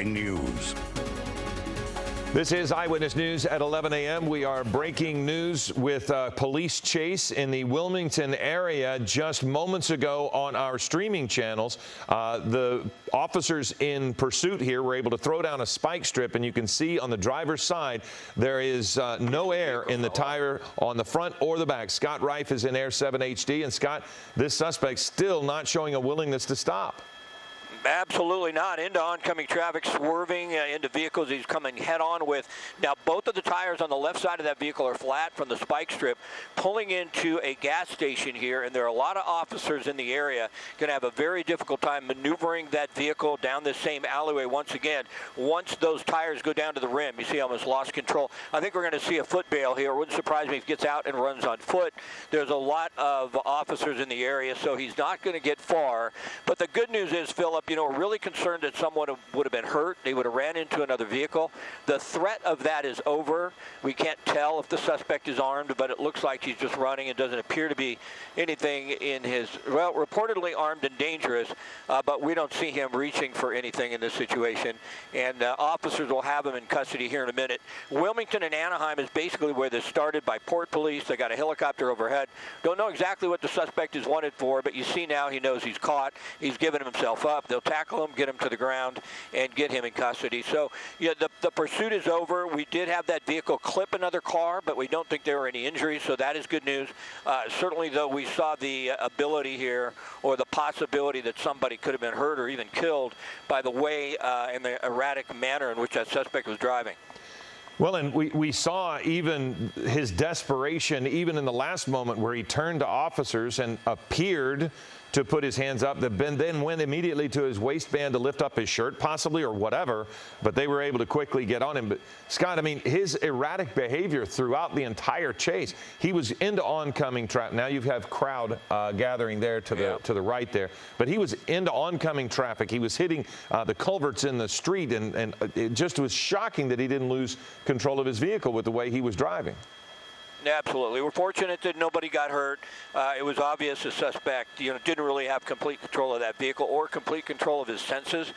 breaking news. This is Eyewitness News at 11 a.m. We are breaking news with a police chase in the Wilmington area just moments ago on our streaming channels. The officers in pursuit here were able to throw down a spike strip, and you can see on the driver's side there is no air in the tire on the front or the back. Scott Reif is in Air 7 HD, and Scott, this suspect still not showing a willingness to stop. Absolutely not. Into oncoming traffic, swerving into vehicles he's coming head-on with. Now, both of the tires on the left side of that vehicle are flat from the spike strip, pulling into a gas station here, and there are a lot of officers in the area going to have a very difficult time maneuvering that vehicle down this same alleyway once again. Once those tires go down to the rim, you see he almost lost control. I think we're going to see a foot bail here. It wouldn't surprise me if he gets out and runs on foot. There's a lot of officers in the area, so he's not going to get far. But the good news is, Philip, you know, we're really concerned that someone would have been hurt. They would have ran into another vehicle. The threat of that is over. We can't tell if the suspect is armed, but it looks like he's just running. It doesn't appear to be anything in his, well, reportedly armed and dangerous, but we don't see him reaching for anything in this situation. And officers will have him in custody here in a minute. Wilmington and Anaheim is basically where this started, by Port Police. They got a helicopter overhead. Don't know exactly what the suspect is wanted for, but you see now he knows he's caught. He's given himself up. They'll tackle him, get him to the ground, and get him in custody. So, yeah, the pursuit is over. We did have that vehicle clip another car, but we don't think there were any injuries, so that is good news. Certainly, though, we saw the ability here, or the possibility that somebody could have been hurt or even killed by the way and the erratic manner in which that suspect was driving. Well, and we saw even his desperation, even in the last moment where he turned to officers and appeared to put his hands up, then went immediately to his waistband to lift up his shirt, possibly, or whatever, but they were able to quickly get on him. But, Scott, I mean, his erratic behavior throughout the entire chase, he was into oncoming traffic. Now you have crowd gathering there to the right there, but he was into oncoming traffic. He was hitting the culverts in the street, and it just was shocking that he didn't lose control of his vehicle with the way he was driving. Absolutely. We're fortunate that nobody got hurt. It was obvious the suspect, didn't really have complete control of that vehicle or complete control of his senses.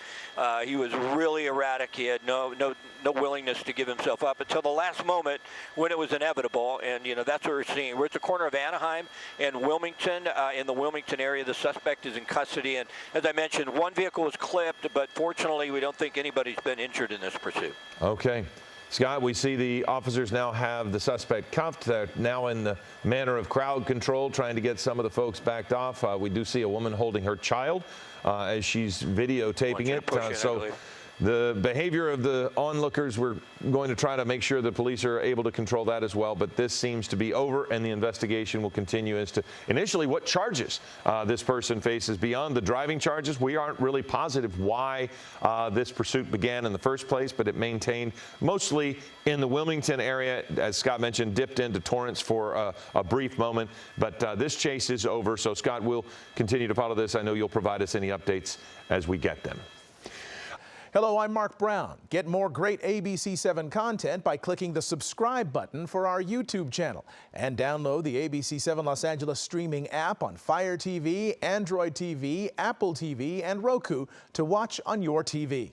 He was really erratic. He had no willingness to give himself up until the last moment when it was inevitable. And, that's what we're seeing. We're at the corner of Anaheim and Wilmington. In the Wilmington area, the suspect is in custody. And as I mentioned, one vehicle was clipped, but fortunately, we don't think anybody's been injured in this pursuit. Okay. Scott, we see the officers now have the suspect cuffed. They're now in the manner of crowd control, trying to get some of the folks backed off. We do see a woman holding her child as she's videotaping it. So the behavior of the onlookers, we're going to try to make sure the police are able to control that as well. But this seems to be over, and the investigation will continue as to initially what charges this person faces. Beyond the driving charges, we aren't really positive why this pursuit began in the first place, but it maintained mostly in the Wilmington area. As Scott mentioned, dipped into Torrance for a brief moment. But this chase is over. So, Scott, we'll continue to follow this. I know you'll provide us any updates as we get them. Hello, I'm Mark Brown. Get more great ABC7 content by clicking the subscribe button for our YouTube channel, and download the ABC7 Los Angeles streaming app on Fire TV, Android TV, Apple TV, and Roku to watch on your TV.